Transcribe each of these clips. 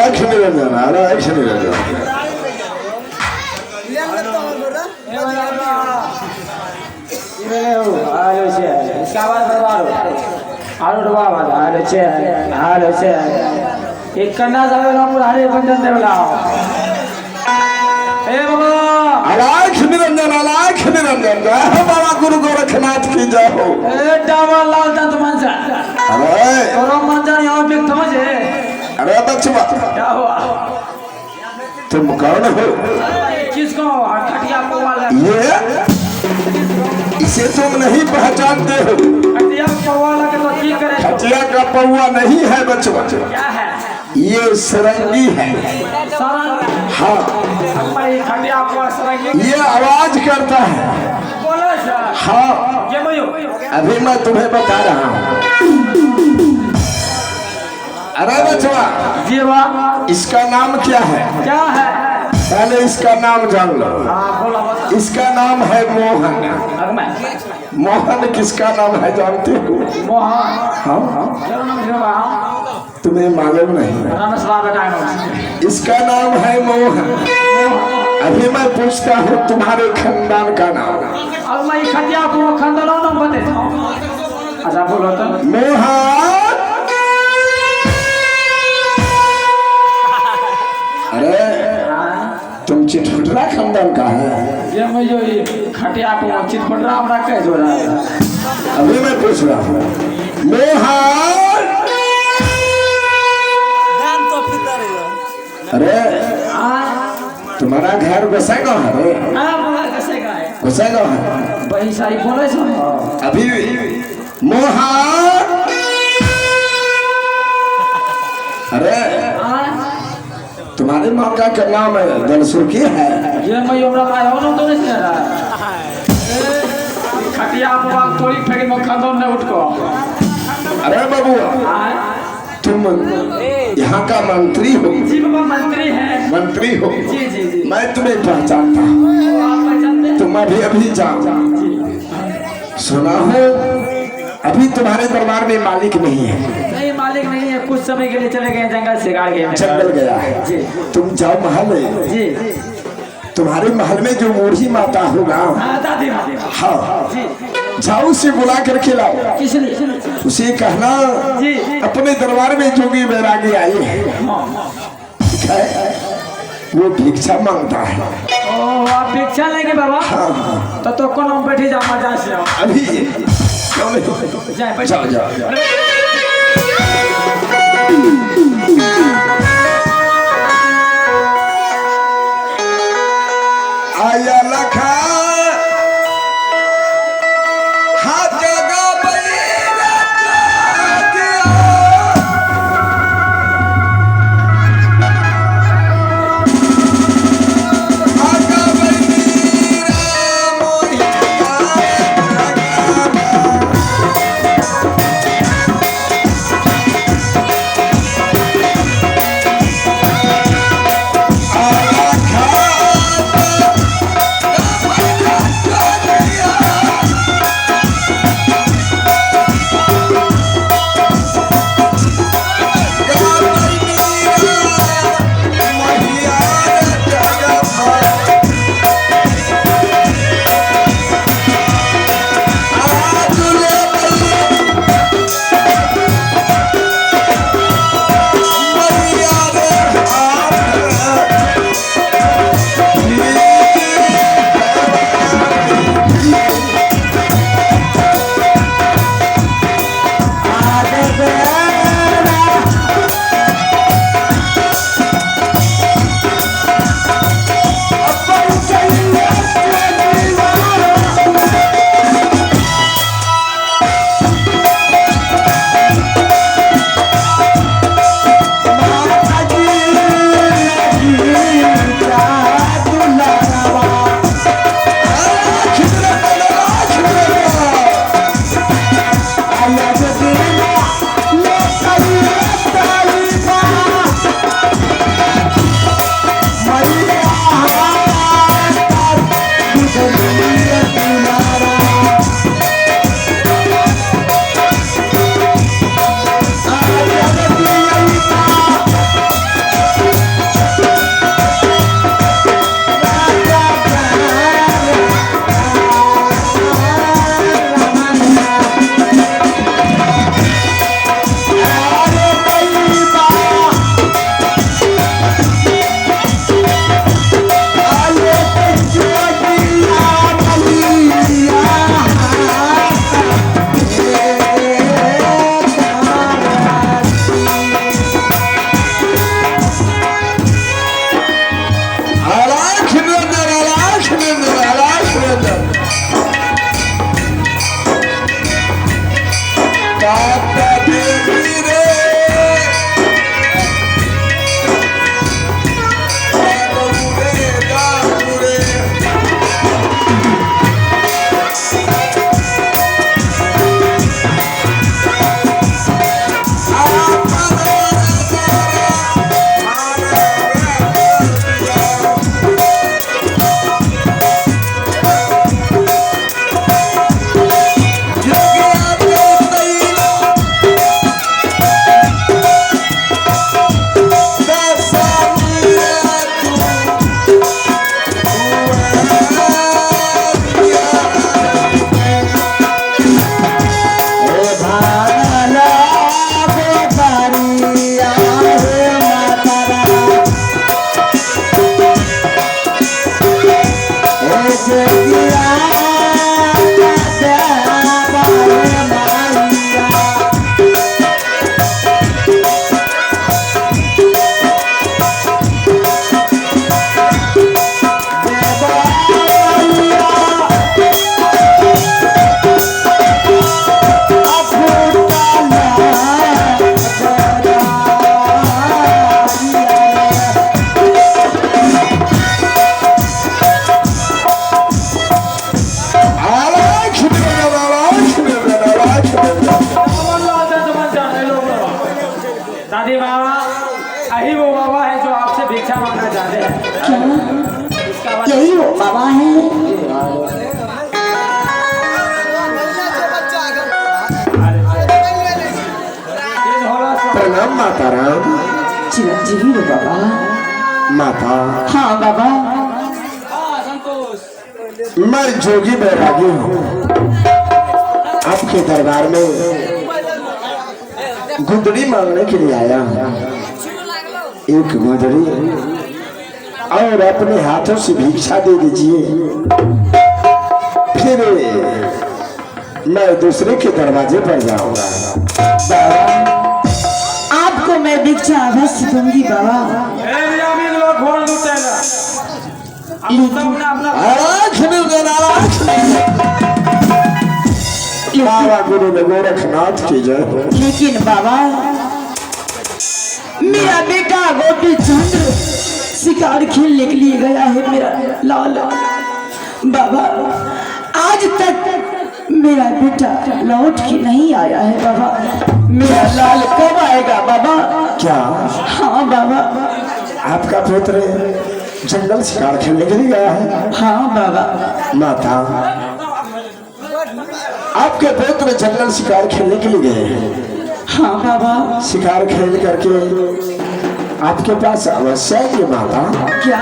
आलाख निरंजन आलाख निरंजन एक कन्या हरे बंधन देवला आलाख निरंजन जय बाबा गुरु गोरखनाथ की जय हो। लाल दंत मंचा अरे और मंचा यहाँ पे समझे अरे बच्चा क्या हुआ तुम कौन हो? किसको खटिया पौवा ये इसे तुम नहीं पहचानते हो। खटिया पौवा लगे तो की करे खटिया का पौवा नहीं है बच्चा क्या है ये सरंगी है। सरंग हाँ हमारी खटिया पौवा सरंग ये आवाज करता है। बोलो सर हाँ ये मयो अभी मैं तुम्हें बता रहा हूँ। अरे बचवा जी वाह इसका नाम क्या है? क्या है पहले इसका नाम जान लो। हाँ बोला बता इसका नाम है मोहन। अगमै मोहन किसका नाम है जानते हो? मोहन हाँ हाँ जरूर नाम से बाहर तुम्हें मालूम नहीं है। नमस्कार बेटा इसका नाम है मोहन। अभी मैं पूछता हूँ तुम्हारे खानदान का नाम। अब मैं खटिया को खंडलो नाम बते अच्छा बोलो तो मोहन अरे तुम चिटफुटरा खानदान का है। ये मैं जो ये खटिया को चितपटरा हमरा कह जो रहा है अभी मैं पूछ रहा हूँ मोहन अरे तुम्हारा घर गोसाईगांव है रे? हां बोला कैसे का है गोसाईगांव है। वही सारी बोले सो अभी मोहन अरे तुम्हारे माता का नाम दलसुर्खी है। ये मैं हमरा भाई हो तो नहीं रहा खटिया को तोड़ी फेंक में खंडो न उठ को अरे बाबू तुम यहाँ का मंत्री हो? जी बाबा मंत्री है मंत्री हो जी जी जी मैं तुम्हें पहचानता हूँ। आप पहचानते तुम अभी जाओ सुना हो अभी तुम्हारे दरबार में मालिक नहीं है। नहीं मालिक नहीं है कुछ समय के लिए चले गए जंगल से गाड़ गए जंगल गया है। जी तुम जाओ महल में। जी तुम्हारे महल में जो बूढ़ी माता होगा हाँ दादी हाँ जी जाओ उसे बुला कर खिलाओ। किसने उसे कहना जी अपने दरबार में जोगी बैरागी आई है ठीक है वो भिक्षा मांगता है। ओ आप भिक्षा लेंगे बाबा हाँ तो कौन हम बैठी जा मजा से आओ अभी क्यों नहीं? जाए जाओ जाओ आया लखा हाथ जगा दादी बाबा यही वो बाबा है जो आपसे भिक्षा मांगना चाहते हैं। क्या यही वो बाबा है? प्रणाम माता राम। चिरंजीवी हो बाबा। माता हाँ बाबा। मैं जोगी बैरागी हूँ, आपके दरबार में गुदड़ी मांगने के लिए आया हूँ। एक गुदड़ी और अपने हाथों से भिक्षा दे दीजिए, फिर मैं दूसरे के दरवाजे पर जाऊंगा। आपको मैं भिक्षा अवश्य दूंगी बाबा। बाबा गुरु गोरखनाथ की जय। लेकिन बाबा मेरा बेटा गोपी चंद्र शिकार खेलने के लिए गया है, मेरा लाल। बाबा आज तक मेरा बेटा लौट के नहीं आया है बाबा। मेरा लाल कब आएगा बाबा? क्या? हाँ बाबा। आपका पुत्र जंगल शिकार खेलने के लिए गया है? हाँ बाबा। माता आपके पुत्र जंगल शिकार खेलने के लिए गए हैं? हाँ बाबा। शिकार खेल करके आपके पास अवश्य आएंगे माता। क्या?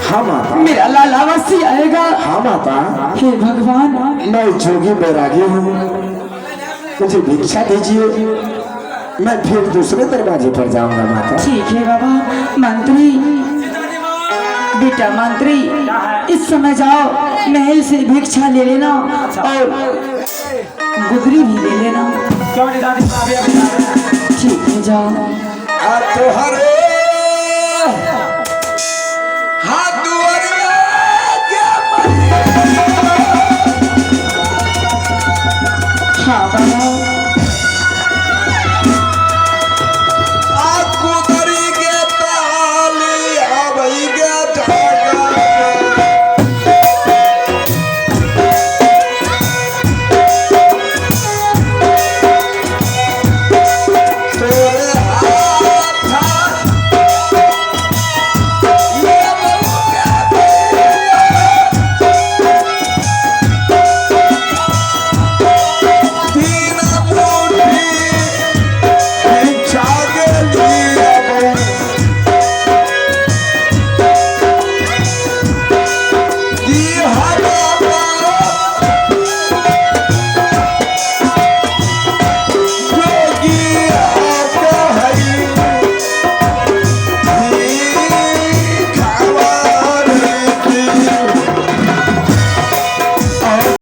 हाँ माता। मेरा लाल अवश्य आएगा? हाँ माता। हे भगवान, मैं जोगी बैरागी हूँ, मुझे भिक्षा दीजिए, मैं फिर दूसरे दरवाजे पर जाऊंगा माता। ठीक है बाबा। मंत्री, बेटा मंत्री, इस समय जाओ महल से भिक्षा ले लेना और गुदरी भी ले लेना। क्यों नहीं दादी? ठीक है जाओ। तो हरे